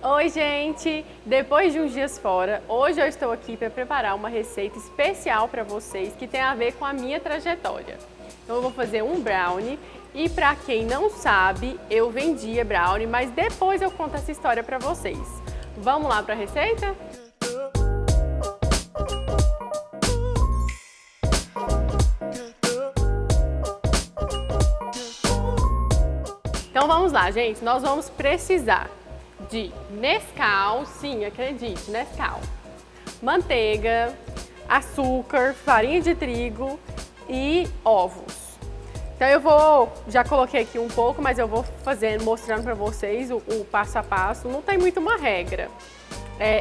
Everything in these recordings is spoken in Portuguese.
Oi, gente! Depois de uns dias fora, hoje eu estou aqui para preparar uma receita especial para vocês que tem a ver com a minha trajetória. Então eu vou fazer um brownie e para quem não sabe, eu vendia brownie, mas depois eu conto essa história para vocês. Vamos lá para a receita? Então vamos lá, gente. Nós vamos precisar de Nescau, sim, acredite, Nescau, manteiga, açúcar, farinha de trigo e ovos. Então eu já coloquei aqui um pouco, mas eu vou mostrando para vocês o passo a passo. Não tem muito uma regra,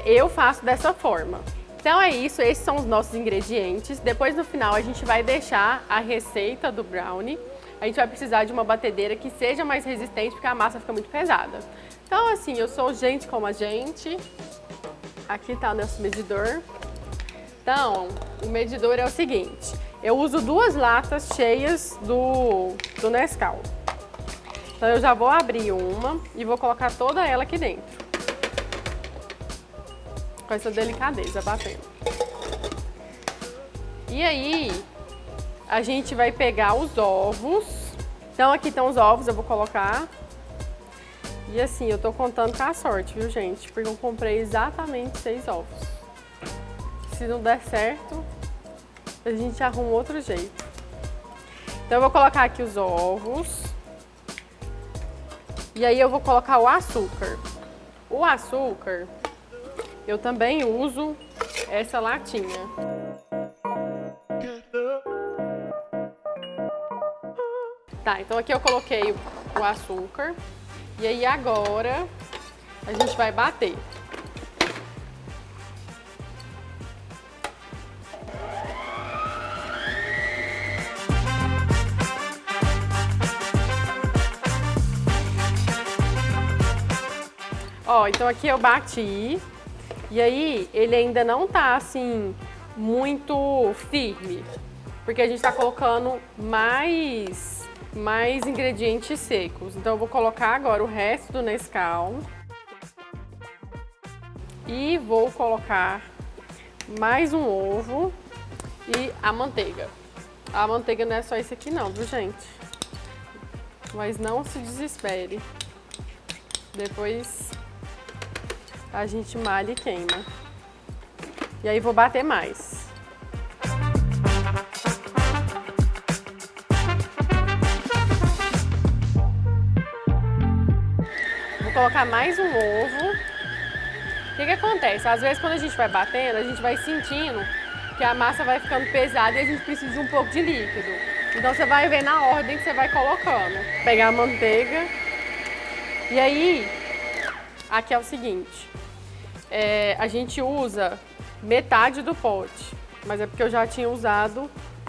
eu faço dessa forma. Então é isso, esses são os nossos ingredientes. Depois no final a gente vai deixar a receita do brownie. A gente vai precisar de uma batedeira que seja mais resistente, porque a massa fica muito pesada. Então assim, eu sou gente como a gente. Aqui tá o nosso medidor. Então, o medidor é o seguinte. Eu uso 2 latas cheias do Nescau. Então eu já vou abrir uma e vou colocar toda ela aqui dentro. Com essa delicadeza, batendo. E aí, a gente vai pegar os ovos. Então aqui estão os ovos, eu vou colocar. E assim, eu tô contando com a sorte, viu, gente? Porque eu comprei exatamente 6 ovos. Se não der certo, a gente arruma outro jeito. Então eu vou colocar aqui os ovos. E aí eu vou colocar o açúcar. O açúcar, eu também uso essa latinha. Tá, então aqui eu coloquei o açúcar. E aí agora a gente vai bater. Ó, então aqui eu bati. E aí ele ainda não tá assim muito firme, porque a gente tá colocando mais ingredientes secos. Então eu vou colocar agora o resto do Nescau. E vou colocar mais um ovo e a manteiga. A manteiga não é só isso aqui não, viu, gente? Mas não se desespere. Depois a gente malha e queima. E aí vou bater mais. Colocar mais um ovo. O que acontece? Às vezes quando a gente vai batendo, a gente vai sentindo que a massa vai ficando pesada e a gente precisa de um pouco de líquido. Então você vai ver na ordem que você vai colocando. Pegar a manteiga. E aí, aqui é o seguinte. A gente usa metade do pote, mas é porque eu já tinha usado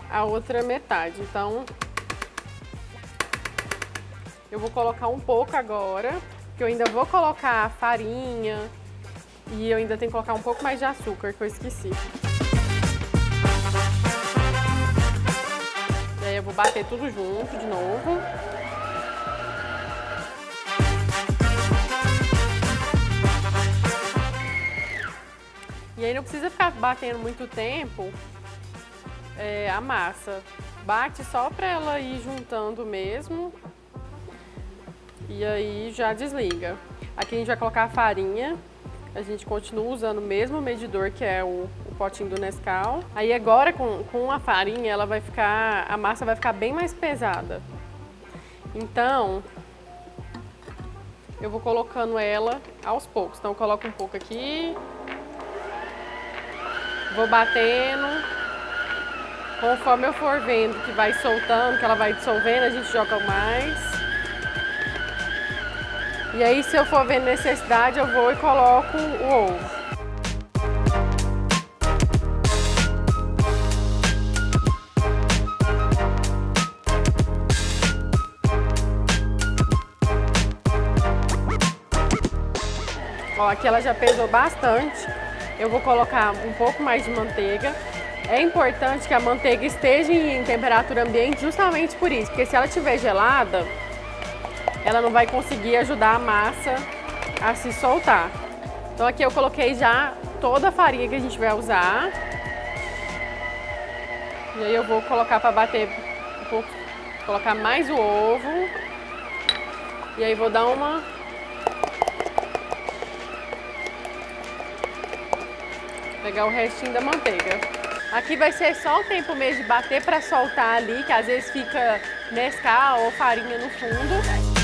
a outra metade. Então, eu vou colocar um pouco agora. Que eu ainda vou colocar farinha e eu ainda tenho que colocar um pouco mais de açúcar, que eu esqueci. E aí eu vou bater tudo junto de novo. E aí não precisa ficar batendo muito tempo a massa. Bate só para ela ir juntando mesmo. E aí já desliga. Aqui a gente vai colocar a farinha. A gente continua usando o mesmo medidor que é o potinho do Nescau. Aí agora com a farinha a massa vai ficar bem mais pesada. Então eu vou colocando ela aos poucos. Então eu coloco um pouco aqui. Vou batendo. Conforme eu for vendo que vai soltando, que ela vai dissolvendo, a gente joga mais. E aí, se eu for vendo necessidade, eu vou e coloco o ovo. Ó, aqui ela já pesou bastante. Eu vou colocar um pouco mais de manteiga. É importante que a manteiga esteja em temperatura ambiente justamente por isso, porque se ela estiver gelada, ela não vai conseguir ajudar a massa a se soltar. Então aqui eu coloquei já toda a farinha que a gente vai usar. E aí eu vou colocar para bater um pouco, colocar mais o ovo. E aí vou dar uma... Pegar o restinho da manteiga. Aqui vai ser só o tempo mesmo de bater para soltar ali, que às vezes fica Nescau ou farinha no fundo.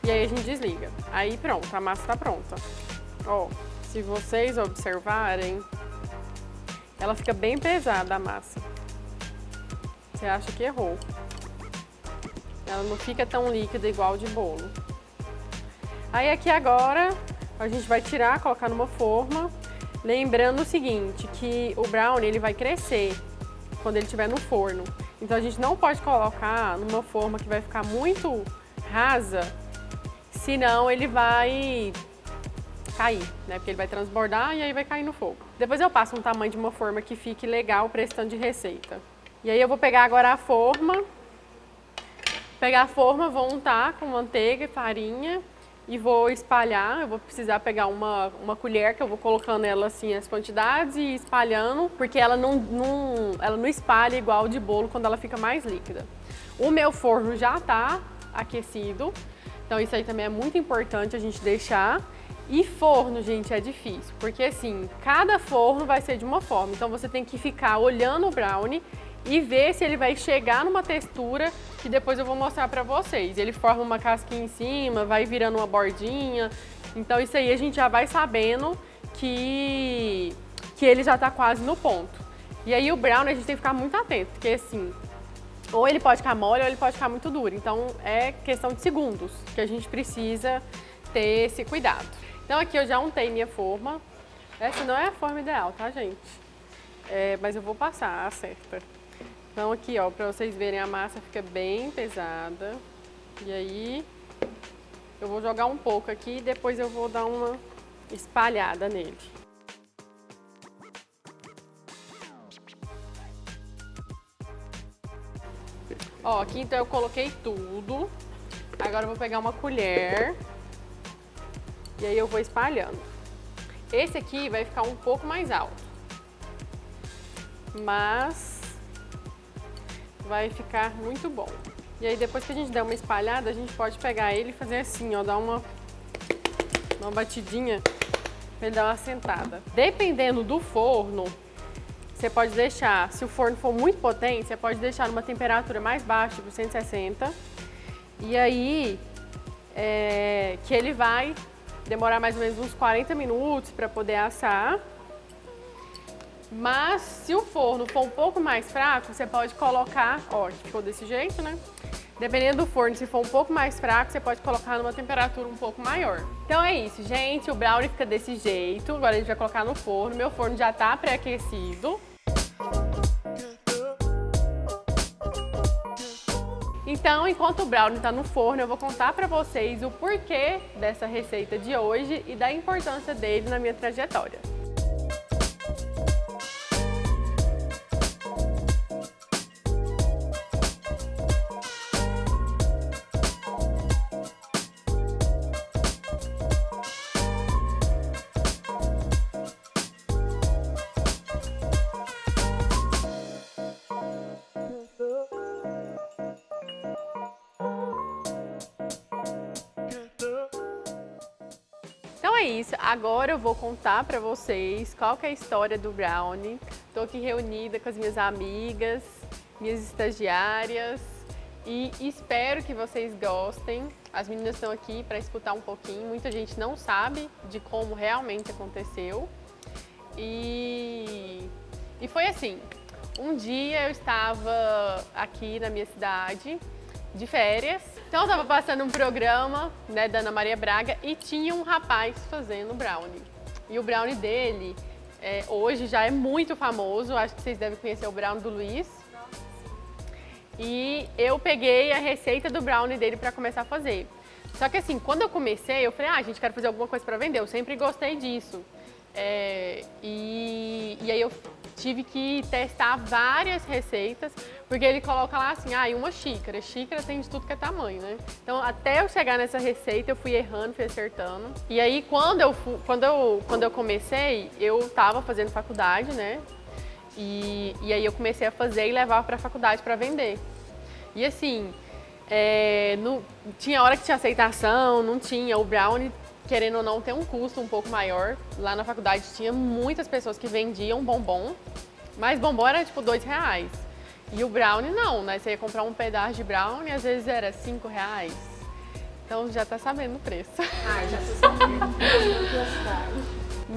E aí a gente desliga. Aí pronto, a massa tá pronta. Ó, se vocês observarem, ela fica bem pesada a massa. Você acha que errou. Ela não fica tão líquida igual de bolo. Aí aqui agora a gente vai tirar, colocar numa forma. Lembrando o seguinte, que o brownie ele vai crescer quando ele estiver no forno. Então a gente não pode colocar numa forma que vai ficar muito rasa, senão ele vai cair, né? Porque ele vai transbordar e aí vai cair no fogo. Depois eu passo um tamanho de uma forma que fique legal para esse tanto de receita. E aí eu vou pegar agora a forma. Pegar a forma, vou untar com manteiga e farinha e vou espalhar. Eu vou precisar pegar uma colher que eu vou colocando ela assim as quantidades e espalhando, porque ela não espalha igual de bolo quando ela fica mais líquida. O meu forno já está aquecido, então isso aí também é muito importante a gente deixar. E forno, gente, é difícil, porque assim, cada forno vai ser de uma forma, então você tem que ficar olhando o brownie e ver se ele vai chegar numa textura que depois eu vou mostrar pra vocês. Ele forma uma casquinha em cima, vai virando uma bordinha, então isso aí a gente já vai sabendo que ele já tá quase no ponto. E aí o brownie a gente tem que ficar muito atento, porque assim, ou ele pode ficar mole ou ele pode ficar muito duro, então é questão de segundos que a gente precisa ter esse cuidado. Então aqui eu já untei minha forma. Essa não é a forma ideal, tá, gente? Mas eu vou passar a certa. Então aqui, ó, pra vocês verem, a massa fica bem pesada. E aí eu vou jogar um pouco aqui e depois eu vou dar uma espalhada nele. Ó, aqui então eu coloquei tudo. Agora eu vou pegar uma colher. E aí eu vou espalhando. Esse aqui vai ficar um pouco mais alto, mas vai ficar muito bom. E aí depois que a gente der uma espalhada, a gente pode pegar ele e fazer assim, ó, dar uma batidinha pra ele dar uma sentada. Dependendo do forno, você pode deixar, se o forno for muito potente, você pode deixar numa temperatura mais baixa, tipo 160. E aí, que ele vai demorar mais ou menos uns 40 minutos para poder assar. Mas se o forno for um pouco mais fraco, você pode colocar, ó, ficou desse jeito, né? Dependendo do forno, se for um pouco mais fraco, você pode colocar numa temperatura um pouco maior. Então é isso, gente, o brownie fica desse jeito. Agora a gente vai colocar no forno. Meu forno já tá pré-aquecido. Então, enquanto o brownie está no forno, eu vou contar para vocês o porquê dessa receita de hoje e da importância dele na minha trajetória. Então é isso, agora eu vou contar pra vocês qual que é a história do brownie. Tô aqui reunida com as minhas amigas, minhas estagiárias e espero que vocês gostem. As meninas estão aqui para escutar um pouquinho, muita gente não sabe de como realmente aconteceu. E foi assim, um dia eu estava aqui na minha cidade de férias. Então eu estava passando um programa, né, da Ana Maria Braga e tinha um rapaz fazendo brownie. E o brownie dele hoje já é muito famoso, acho que vocês devem conhecer o brownie do Luiz. E eu peguei a receita do brownie dele para começar a fazer. Só que assim, quando eu comecei, eu falei, gente, quero fazer alguma coisa para vender, eu sempre gostei disso. E aí eu tive que testar várias receitas, Porque ele coloca lá assim, e uma xícara. Xícara tem de tudo que é tamanho, né? Então, até eu chegar nessa receita, eu fui errando, fui acertando. E aí, quando eu comecei, eu tava fazendo faculdade, né? E aí eu comecei a fazer e levar pra faculdade pra vender. E assim, tinha hora que tinha aceitação, não tinha. O brownie, querendo ou não, tem um custo um pouco maior. Lá na faculdade tinha muitas pessoas que vendiam bombom, mas bombom era tipo R$2. E o brownie não, né? Você ia comprar um pedaço de brownie, às vezes era R$5. Então já tá sabendo o preço. Já tô sabendo.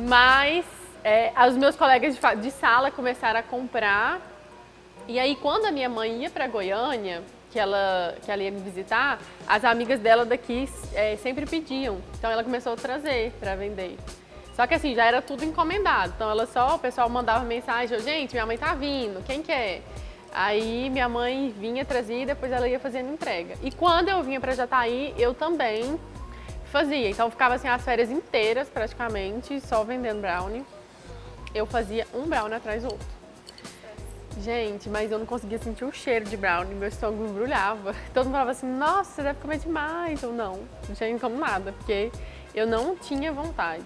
Mas os meus colegas de sala começaram a comprar. E aí, quando a minha mãe ia para Goiânia, que ela ia me visitar, as amigas dela daqui sempre pediam. Então, ela começou a trazer para vender. Só que assim, já era tudo encomendado. Então, o pessoal mandava mensagem, gente, minha mãe tá vindo, quem quer? Aí, minha mãe vinha, trazia e depois ela ia fazendo entrega. E quando eu vinha para Jataí, eu também fazia. Então, ficava assim as férias inteiras, praticamente, só vendendo brownie. Eu fazia um brownie atrás do outro. Gente, mas eu não conseguia sentir o cheiro de brownie, meu estômago embrulhava. Todo mundo falava assim, nossa, você deve comer demais. Eu não tinha como nada, porque eu não tinha vontade.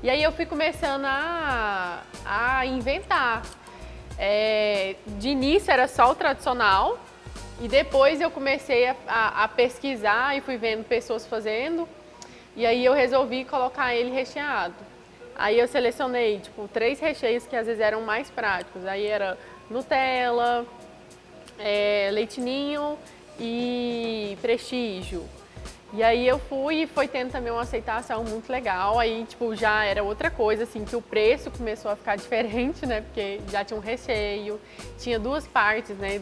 E aí eu fui começando a inventar. De início era só o tradicional, e depois eu comecei a pesquisar e fui vendo pessoas fazendo, e aí eu resolvi colocar ele recheado. Aí eu selecionei, tipo, 3 recheios que às vezes eram mais práticos. Aí era Nutella, leite ninho e prestígio. E aí eu fui e foi tendo também uma aceitação muito legal. Aí, tipo, já era outra coisa, assim, que o preço começou a ficar diferente, né? Porque já tinha um recheio, tinha 2 partes, né?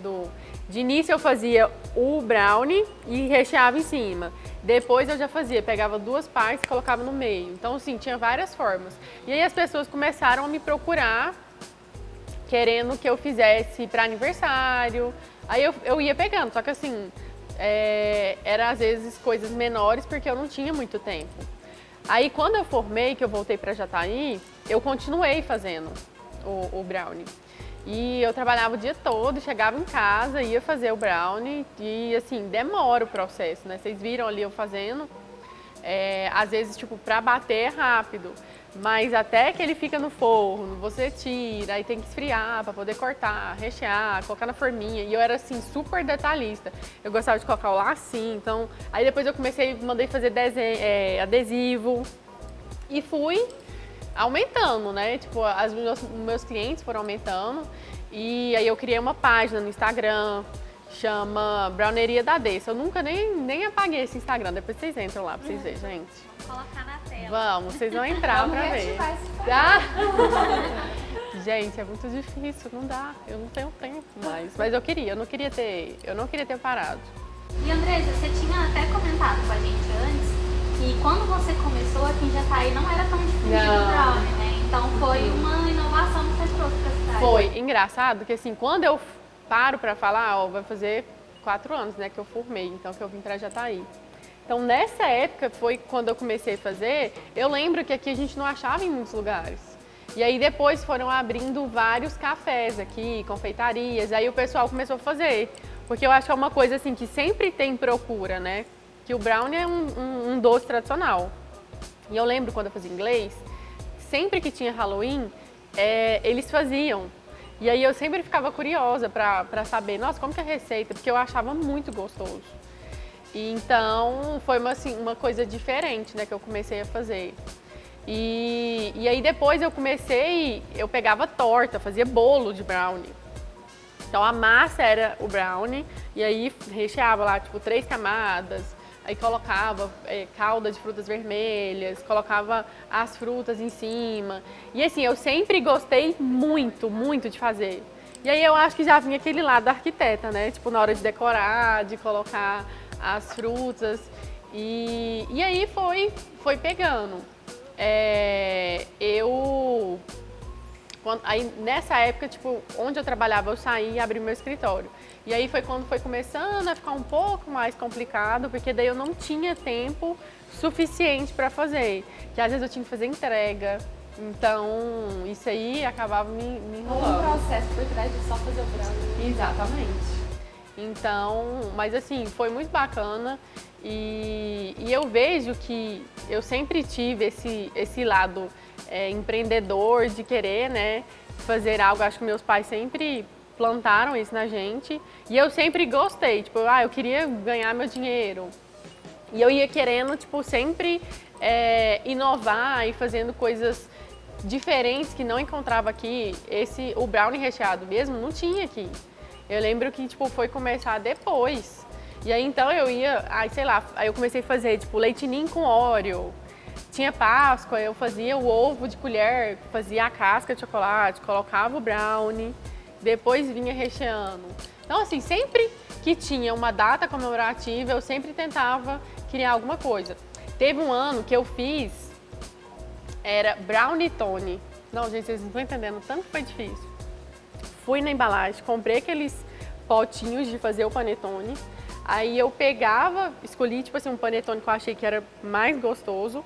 De início eu fazia o brownie e recheava em cima. Depois eu já pegava 2 partes e colocava no meio. Então, assim, tinha várias formas. E aí as pessoas começaram a me procurar, querendo que eu fizesse para aniversário. Aí eu ia pegando, só que assim, era às vezes coisas menores porque eu não tinha muito tempo. Aí quando eu formei, que eu voltei para Jataí, eu continuei fazendo o brownie. E eu trabalhava o dia todo, chegava em casa, ia fazer o brownie e assim, demora o processo, né? Vocês viram ali eu fazendo, às vezes tipo, para bater é rápido. Mas até que ele fica no forno, você tira, aí tem que esfriar para poder cortar, rechear, colocar na forminha. E eu era assim, super detalhista. Eu gostava de colocar o lacinho, então... Aí depois eu mandei fazer adesivo e fui aumentando, né? Tipo, meus clientes foram aumentando. E aí eu criei uma página no Instagram, chama Browneria da Dessa. Eu nunca nem apaguei esse Instagram, depois vocês entram lá pra vocês verem, gente. Vamos colocar na tela. Vamos, vocês vão entrar pra ver. Gente, é muito difícil, não dá. Eu não tenho tempo mais. Mas eu não queria ter parado. E Andressa, você tinha até comentado com a gente antes que quando você começou aqui em Jataí não era tão difundido o brownie, né? Então foi uma inovação que você trouxe pra cidade. Foi engraçado que assim, quando eu paro pra falar, vai fazer 4 anos, né, que eu formei, então que eu vim pra Jataí. Então nessa época foi quando eu comecei a fazer, eu lembro que aqui a gente não achava em muitos lugares. E aí depois foram abrindo vários cafés aqui, confeitarias, aí o pessoal começou a fazer. Porque eu acho que é uma coisa assim que sempre tem procura, né? Que o brownie é um doce tradicional. E eu lembro quando eu fazia inglês, sempre que tinha Halloween, eles faziam. E aí eu sempre ficava curiosa pra saber, nossa, como que é a receita? Porque eu achava muito gostoso. E então foi uma coisa diferente, né, que eu comecei a fazer. E aí depois eu pegava torta, fazia bolo de brownie. Então a massa era o brownie e aí recheava lá, tipo, 3 camadas. Aí colocava calda de frutas vermelhas, colocava as frutas em cima. E assim, eu sempre gostei muito, muito de fazer. E aí eu acho que já vinha aquele lado da arquiteta, né? Tipo, na hora de decorar, de colocar as frutas. E aí foi pegando. Aí nessa época, tipo, onde eu trabalhava, eu saí e abri meu escritório. E aí foi quando foi começando a ficar um pouco mais complicado, porque daí eu não tinha tempo suficiente para fazer. Que às vezes eu tinha que fazer entrega, Então, isso aí acabava me Um enrolando. processo por trás de só fazer o brownie. Exatamente. Então, mas assim, foi muito bacana e eu vejo que eu sempre tive esse lado empreendedor de querer, né, fazer algo. Acho que meus pais sempre plantaram isso na gente e eu sempre gostei, tipo, eu queria ganhar meu dinheiro. E eu ia querendo, tipo, sempre inovar e fazendo coisas diferentes que não encontrava aqui. O brownie recheado mesmo não tinha aqui. Eu lembro que, tipo, foi começar depois. E aí, então, eu ia, sei lá, aí eu comecei a fazer, tipo, leite ninho com Oreo. Tinha Páscoa, eu fazia o ovo de colher, fazia a casca de chocolate, colocava o brownie, depois vinha recheando. Então, assim, sempre que tinha uma data comemorativa, eu sempre tentava criar alguma coisa. Teve um ano que eu fiz, era Brownietone. Não, gente, vocês não estão entendendo, tanto que foi difícil. Fui na embalagem, comprei aqueles potinhos de fazer o panetone. Aí eu pegava, escolhi tipo assim um panetone que eu achei que era mais gostoso,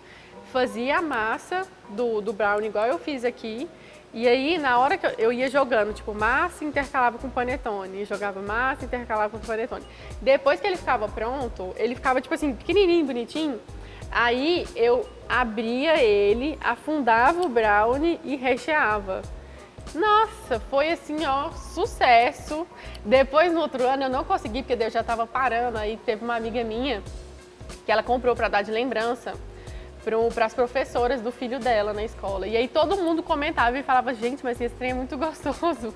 fazia a massa do brownie igual eu fiz aqui. E aí na hora que eu ia jogando, tipo, massa intercalava com panetone, jogava massa intercalava com panetone. Depois que ele ficava pronto, ele ficava tipo assim pequenininho, bonitinho. Aí eu abria ele, afundava o brownie e recheava. Nossa, foi assim, ó, sucesso. Depois, no outro ano, eu não consegui, porque eu já estava parando. Aí teve uma amiga minha que ela comprou para dar de lembrança para as professoras do filho dela na escola. E aí todo mundo comentava e falava, gente, mas esse trem é muito gostoso.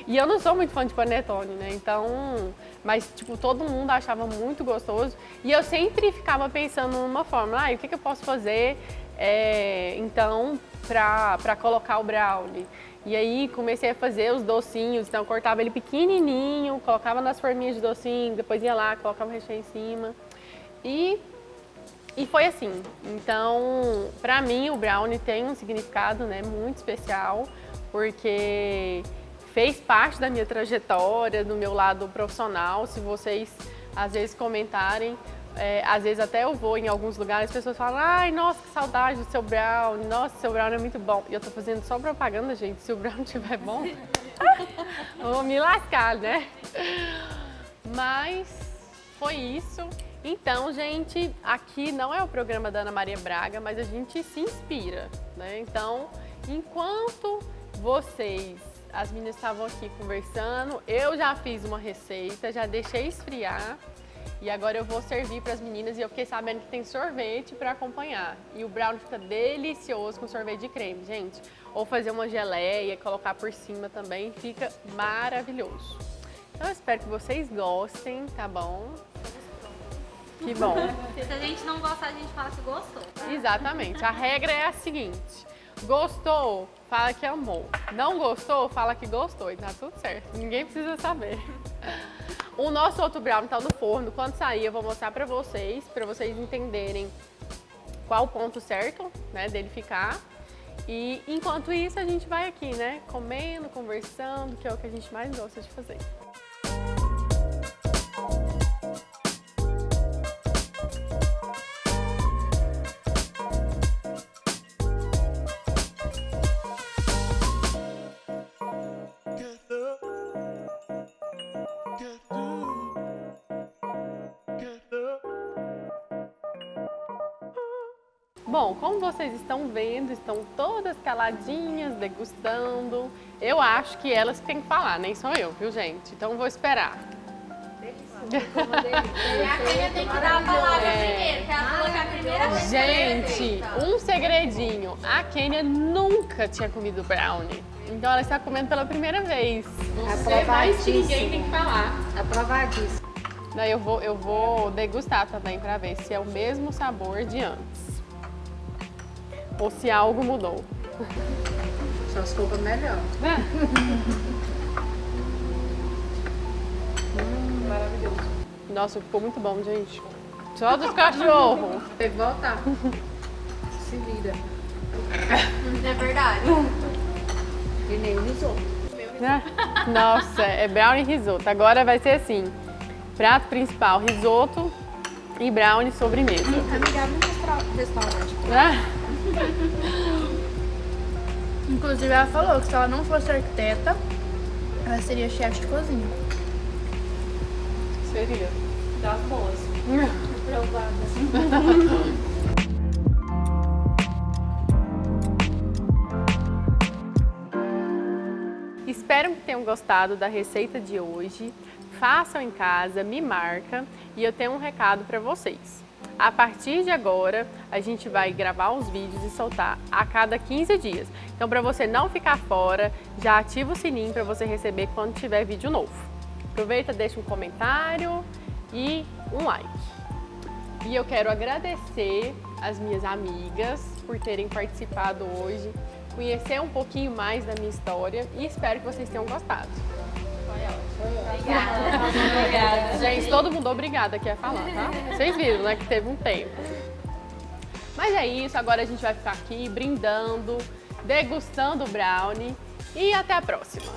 E eu não sou muito fã de panetone, né? Então, mas tipo, todo mundo achava muito gostoso. E eu sempre ficava pensando numa fórmula, o que eu posso fazer, então, para colocar o brownie. E aí comecei a fazer os docinhos, então eu cortava ele pequenininho, colocava nas forminhas de docinho, depois ia lá, colocava o recheio em cima. E foi assim. Então, pra mim, o brownie tem um significado, né, muito especial, porque fez parte da minha trajetória, do meu lado profissional. Se vocês, às vezes, comentarem, às vezes até eu vou em alguns lugares, as pessoas falam, ai, nossa, que saudade do seu brownie, nossa, seu brownie é muito bom. E eu tô fazendo só propaganda, gente, se o brownie estiver bom, eu vou me lascar, né? Mas foi isso. Então, gente, aqui não é o programa da Ana Maria Braga, mas a gente se inspira, né? Então, enquanto as meninas estavam aqui conversando, eu já fiz uma receita, já deixei esfriar. E agora eu vou servir para as meninas e eu fiquei sabendo que tem sorvete para acompanhar. E o brownie fica delicioso com sorvete de creme, gente. Ou fazer uma geleia, colocar por cima também, fica maravilhoso. Então eu espero que vocês gostem, tá bom? Que bom. Se a gente não gostar, a gente fala que gostou. Tá? Exatamente. A regra é a seguinte. Gostou, fala que amou. Não gostou, fala que gostou. E tá tudo certo. Ninguém precisa saber. O nosso outro brownie tá no forno. Quando sair, eu vou mostrar pra vocês entenderem qual o ponto certo, né, dele ficar. E enquanto isso, a gente vai aqui, né, comendo, conversando, que é o que a gente mais gosta de fazer. Bom, como vocês estão vendo, estão todas caladinhas, degustando. Eu acho que elas que têm que falar, nem sou eu, viu, gente? Então vou esperar. A Kênia tem que dar a palavra primeiro, que ela falou que é a primeira vez. Gente, um segredinho. A Kênia nunca tinha comido brownie. Então ela está comendo pela primeira vez. Você mais que ninguém tem que falar. Aprovadíssimo. Daí eu vou degustar também para ver se é o mesmo sabor de antes. Ou se algo mudou. Só se for melhor. Maravilhoso. Nossa, ficou muito bom, gente. Só dos cachorros. Tem que voltar. Se vira. É verdade. E nem o risoto. Nossa, é brownie e risoto. Agora vai ser assim, prato principal, risoto e brownie sobremesa. Amigável no restaurante. Inclusive, ela falou que se ela não fosse arquiteta, ela seria chefe de cozinha. Seria. Das boas. Provadas. Espero que tenham gostado da receita de hoje. Façam em casa, me marca e eu tenho um recado para vocês. A partir de agora, a gente vai gravar os vídeos e soltar a cada 15 dias. Então, para você não ficar fora, já ativa o sininho para você receber quando tiver vídeo novo. Aproveita, deixa um comentário e um like. E eu quero agradecer as minhas amigas por terem participado hoje, conhecer um pouquinho mais da minha história e espero que vocês tenham gostado. Obrigada. Gente, todo mundo obrigada aqui a falar, tá? Vocês viram, né, que teve um tempo. Mas é isso, agora a gente vai ficar aqui brindando, degustando o brownie e até a próxima.